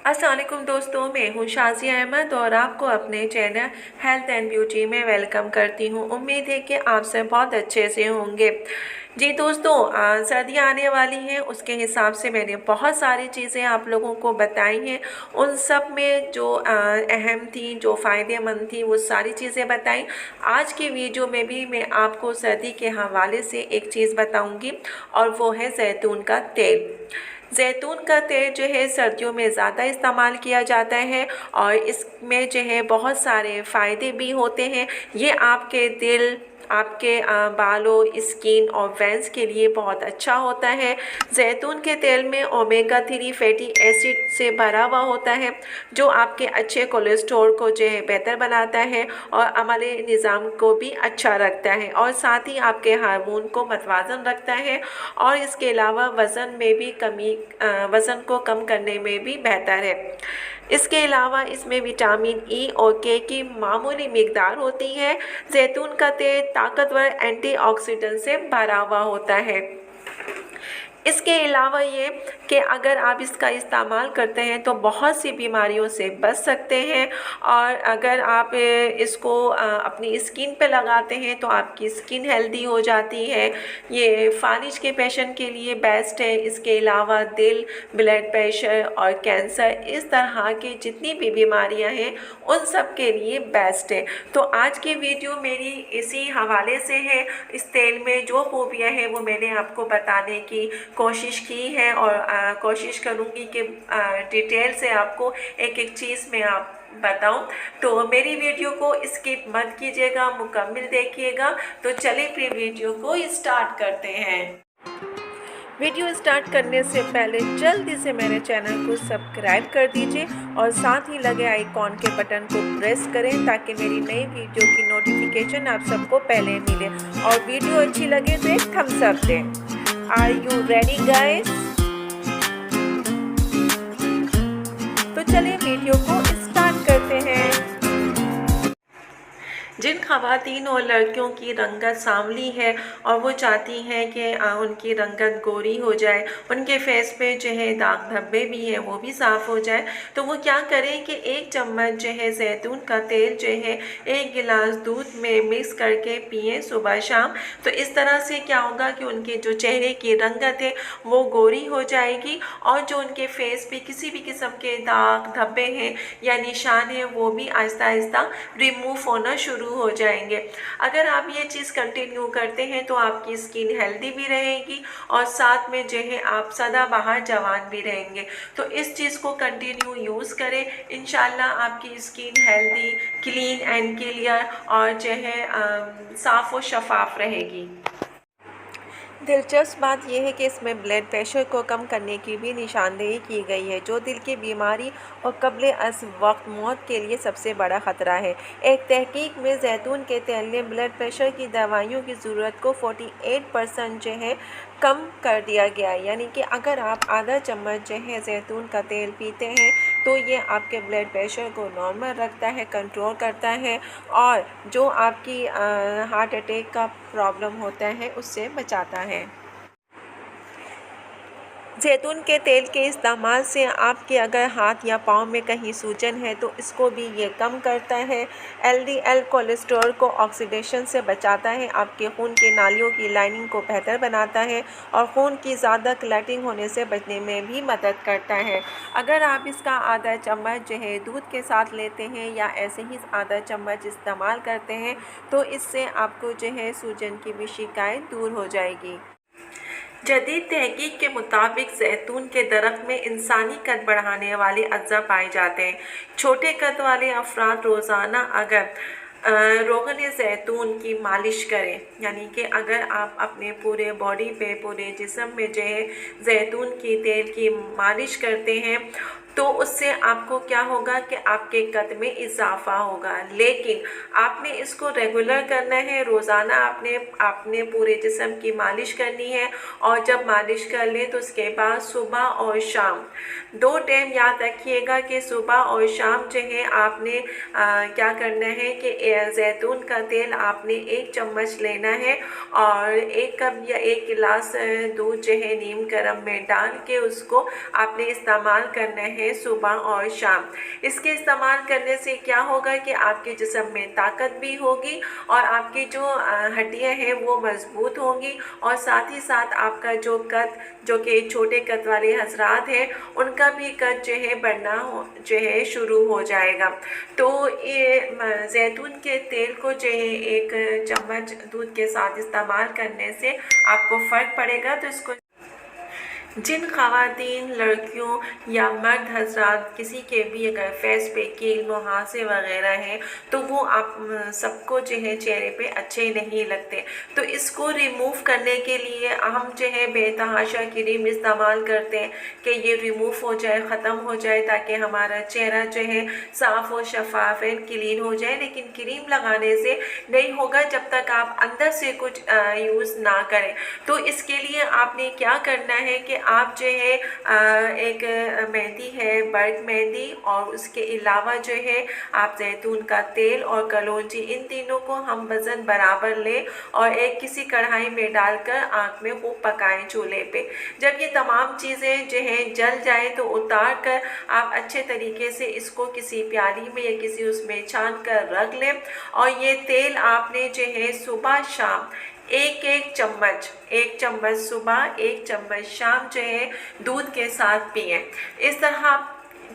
अस्सलाम वालेकुम दोस्तों, मैं हूँ शाज़िया अहमद और आपको अपने चैनल हेल्थ एंड ब्यूटी में वेलकम करती हूँ। उम्मीद है कि आप सब बहुत अच्छे से होंगे। जी दोस्तों, सर्दियाँ आने वाली हैं, उसके हिसाब से मैंने बहुत सारी चीज़ें आप लोगों को बताई हैं। उन सब में जो अहम थी, जो फ़ायदेमंद थी, वो सारी चीज़ें बताई। आज की वीडियो में भी मैं आपको सर्दी के हवाले से एक चीज़ बताऊँगी और वो है जैतून का तेल। जैतून का तेल जो है सर्दियों में ज़्यादा इस्तेमाल किया जाता है और इसमें जो है बहुत सारे फ़ायदे भी होते हैं। ये आपके दिल, आपके बालों, स्किन और वेंस के लिए बहुत अच्छा होता है। जैतून के तेल में ओमेगा 3 फैटी एसिड से भरा हुआ होता है, जो आपके अच्छे कोलेस्ट्रॉल को जो है बेहतर बनाता है और अमले निज़ाम को भी अच्छा रखता है और साथ ही आपके हार्मोन को मतवाज़न रखता है और इसके अलावा वज़न को कम करने में भी बेहतर है। इसके अलावा इसमें विटामिन ई और के की मामूली मिकदार होती है। जैतून का तेल ताकतवर एंटीऑक्सीडेंट से भरा हुआ होता है। इसके अलावा ये कि अगर आप इसका इस्तेमाल करते हैं तो बहुत सी बीमारियों से बच सकते हैं और अगर आप इसको अपनी स्किन पे लगाते हैं तो आपकी स्किन हेल्दी हो जाती है। ये फालिज के पेशेंट के लिए बेस्ट है। इसके अलावा दिल, ब्लड प्रेशर और कैंसर, इस तरह की जितनी भी बीमारियां हैं उन सब के लिए बेस्ट है। तो आज की वीडियो मेरी इसी हवाले से है। इस तेल में जो खूबियाँ हैं वो मैंने आपको बताने की कोशिश की है और कोशिश करूँगी कि डिटेल से आपको एक एक चीज़ में आप बताऊं। तो मेरी वीडियो को स्किप मत कीजिएगा, मुकम्मल देखिएगा। तो चलिए फिर वीडियो को स्टार्ट करते हैं। वीडियो स्टार्ट करने से पहले जल्दी से मेरे चैनल को सब्सक्राइब कर दीजिए और साथ ही लगे आइकॉन के बटन को प्रेस करें ताकि मेरी नई वीडियो की नोटिफिकेशन आप सबको पहले मिले और वीडियो अच्छी लगे तो एक थम्स अप दें। Are you ready guys? तो चलिए वीडियो को स्टार्ट करते हैं। जिन ख़वातीन और लड़कियों की रंगत सांवली है और वो चाहती हैं कि उनकी रंगत गोरी हो जाए, उनके फेस पे जो है दाग धब्बे भी हैं वो भी साफ़ हो जाए, तो वो क्या करें कि 1 चम्मच जो है जैतून का तेल जो है 1 गिलास दूध में मिक्स करके पिएं सुबह शाम। तो इस तरह से क्या होगा कि उनके जो चेहरे की रंगत है वो गोरी हो जाएगी और जो उनके फेस पे किसी भी किस्म के दाग धब्बे हैं या निशान हैं वो भी आहिस्ता आहिस्ता रिमूव होना शुरू हो जाएंगे। अगर आप ये चीज़ कंटिन्यू करते हैं तो आपकी स्किन हेल्दी भी रहेगी और साथ में जो है आप सदाबहार जवान भी रहेंगे। तो इस चीज़ को कंटिन्यू यूज़ करें, इंशाल्लाह आपकी skin healthy, clean and clear और जो है साफ़ और शफाफ रहेगी। दिलचस्प बात यह है कि इसमें ब्लड प्रेशर को कम करने की भी निशानदेही की गई है, जो दिल की बीमारी और कब्ल अज़ वक्त मौत के लिए सबसे बड़ा ख़तरा है। एक तहकीक में जैतून के तेल ने ब्लड प्रेशर की दवाइयों की ज़रूरत को 48% जो है कम कर दिया गया है। यानी कि अगर आप आधा चम्मच जो है जैतून का तेल पीते हैं तो ये आपके ब्लड प्रेशर को नॉर्मल रखता है, कंट्रोल करता है और जो आपकी हार्ट अटैक का प्रॉब्लम होता है उससे बचाता है। जैतून के तेल के इस्तेमाल से आपके अगर हाथ या पाँव में कहीं सूजन है तो इसको भी ये कम करता है। LDL कोलेस्ट्रॉल को ऑक्सीडेशन से बचाता है, आपके खून की नालियों की लाइनिंग को बेहतर बनाता है और खून की ज़्यादा क्लॉटिंग होने से बचने में भी मदद करता है। अगर आप इसका आधा चम्मच जो है दूध के साथ लेते हैं या ऐसे ही आधा चम्मच इस्तेमाल करते हैं तो इससे आपको जो है सूजन की भी शिकायत दूर हो जाएगी। जदीद तहकीक के मुताबिक जैतून के दरख्त में इंसानी कद बढ़ाने वाले अज्जा पाए जाते हैं। छोटे कद वाले अफराद रोज़ाना अगर रोगन जैतून की मालिश करें, यानी कि अगर आप अपने पूरे बॉडी पे, पूरे जिस्म में जो है जैतून की तेल की मालिश करते हैं तो उससे आपको क्या होगा कि आपके कद में इजाफा होगा। लेकिन आपने इसको रेगुलर करना है, रोज़ाना आपने पूरे जिस्म की मालिश करनी है और जब मालिश कर लें तो उसके बाद सुबह और शाम 2 टाइम याद रखिएगा कि सुबह और शाम जो है आपने क्या करना है कि जैतून का तेल आपने 1 चम्मच लेना है और 1 कप या 1 गिलास दूध जो है नीम गर्म में डाल के उसको आपने इस्तेमाल करना है चाहिए सुबह और शाम। इसके इस्तेमाल करने से क्या होगा कि आपके जिस्म में ताकत भी होगी और आपकी जो हड्डियाँ हैं वो मजबूत होंगी, और साथ ही साथ आपका जो कद, जो कि छोटे कद वाले हजरात हैं, उनका भी कद जो है बढ़ना जो है शुरू हो जाएगा। तो ये जैतून के तेल को जो है 1 चम्मच दूध के साथ इस्तेमाल करने से आपको फ़र्क पड़ेगा। तो इसको जिन ख़वातीन, लड़कियों या मर्द हजरात किसी के भी अगर फेस पे कील, मुहासे वगैरह हैं तो वो आप सबको जो है चेहरे पे अच्छे नहीं लगते। तो इसको रिमूव करने के लिए हम जो है बेतहाशा क्रीम इस्तेमाल करते हैं कि ये रिमूव हो जाए, ख़त्म हो जाए, ताकि हमारा चेहरा जो है साफ़ और शफाफ एंड क्लीन हो जाए। लेकिन क्रीम लगाने से नहीं होगा जब तक आप अंदर से कुछ यूज़ ना करें। तो इसके लिए आपने क्या करना है कि आप जो है एक मेहंदी है, बर्ग मेहंदी, और उसके अलावा जो है आप जैतून का तेल और कलौंजी, इन तीनों को हम वज़न बराबर लें और एक किसी कढ़ाई में डालकर आग में खूब पकाएं चूल्हे पे। जब ये तमाम चीज़ें जो है जल जाए तो उतार कर आप अच्छे तरीके से इसको किसी प्याली में या किसी उसमें छान कर रख लें। और ये तेल आपने जो है सुबह शाम एक चम्मच सुबह, 1 चम्मच शाम जो है दूध के साथ पिएं। इस तरह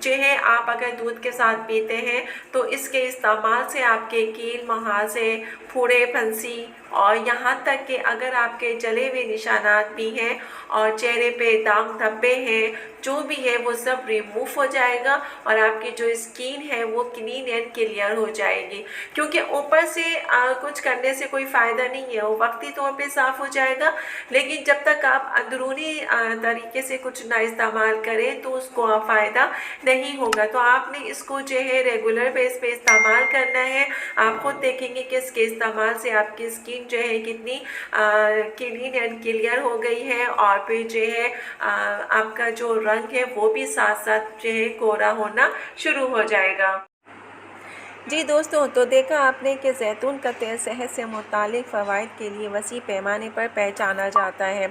जो है आप अगर दूध के साथ पीते हैं तो इसके इस्तेमाल से आपके कील, मुहासे, फुड़े, फंसी और यहाँ तक कि अगर आपके जले हुए निशानात भी हैं और चेहरे पे दाग धब्बे हैं, जो भी है वो सब रिमूव हो जाएगा और आपकी जो स्किन है वो क्लीन एंड क्लियर हो जाएगी। क्योंकि ऊपर से कुछ करने से कोई फ़ायदा नहीं है, वो वक्ती तौर पे साफ़ हो जाएगा, लेकिन जब तक आप अंदरूनी तरीके से कुछ ना इस्तेमाल करें तो उसको फ़ायदा नहीं होगा। तो आपने इसको जो है रेगुलर बेस पे इस्तेमाल करना है। आप खुद देखेंगे कि इसके इस्तेमाल से आपकी स्किन जो है कितनी क्लीन एंड क्लियर हो गई है, और फिर जो है आपका जो रंग है वो भी साथ साथ जो है गोरा होना शुरू हो जाएगा। जी दोस्तों, तो देखा आपने कि जैतून का तेल सेहत से मुतालिक फ़वाइद के लिए वसी पैमाने पर पहचाना जाता है।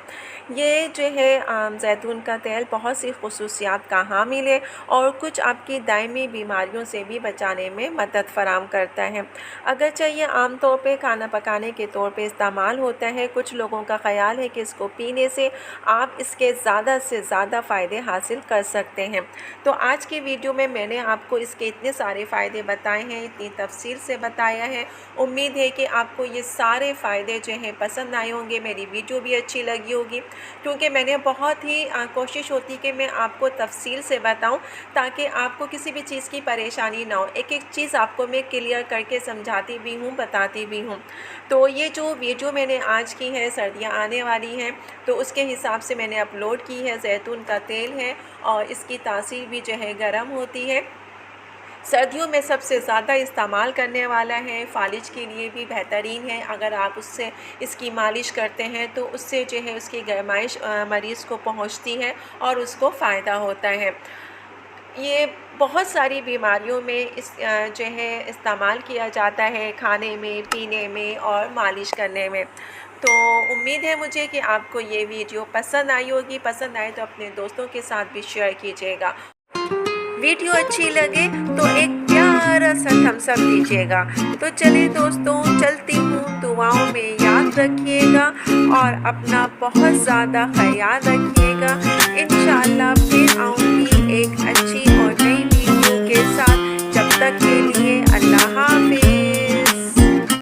ये जो है जैतून का तेल बहुत सी खसूसियात का हामिल है और कुछ आपकी दायमी बीमारियों से भी बचाने में मदद फ़राहम करता है। अगरचे ये आम तौर पे खाना पकाने के तौर पे इस्तेमाल होता है, कुछ लोगों का ख़याल है कि इसको पीने से आप इसके ज़्यादा से ज़्यादा फ़ायदे हासिल कर सकते हैं। तो आज की वीडियो में मैंने आपको इसके इतने सारे फ़ायदे बताए हैं, इतनी तफसील से बताया है। उम्मीद है कि आपको ये सारे फ़ायदे जो हैं पसंद आए होंगे, मेरी वीडियो भी अच्छी लगी होगी, क्योंकि मैंने बहुत ही कोशिश होती कि मैं आपको तफसील से बताऊं ताकि आपको किसी भी चीज़ की परेशानी ना हो। एक एक चीज़ आपको मैं क्लियर करके समझाती भी हूँ, बताती भी हूँ। तो ये जो वीडियो मैंने आज की है, सर्दियाँ आने वाली हैं तो उसके हिसाब से मैंने अपलोड की है। जैतून का तेल है और इसकी तासीर भी जो है गर्म होती है, सर्दियों में सबसे ज़्यादा इस्तेमाल करने वाला है, फालिज के लिए भी बेहतरीन है। अगर आप उससे इसकी मालिश करते हैं तो उससे जो है उसकी गर्माइश मरीज़ को पहुंचती है और उसको फ़ायदा होता है। ये बहुत सारी बीमारियों में इस जो है इस्तेमाल किया जाता है, खाने में, पीने में और मालिश करने में। तो उम्मीद है मुझे कि आपको ये वीडियो पसंद आई होगी। पसंद आए तो अपने दोस्तों के साथ भी शेयर कीजिएगा। वीडियो अच्छी लगे तो एक प्यारा सा थम्स अप दीजिएगा। तो चलिए दोस्तों, चलती हूँ, दुआओं में याद रखिएगा और अपना बहुत ज़्यादा ख्याल रखिएगा। इंशाअल्लाह फिर आऊँगी एक अच्छी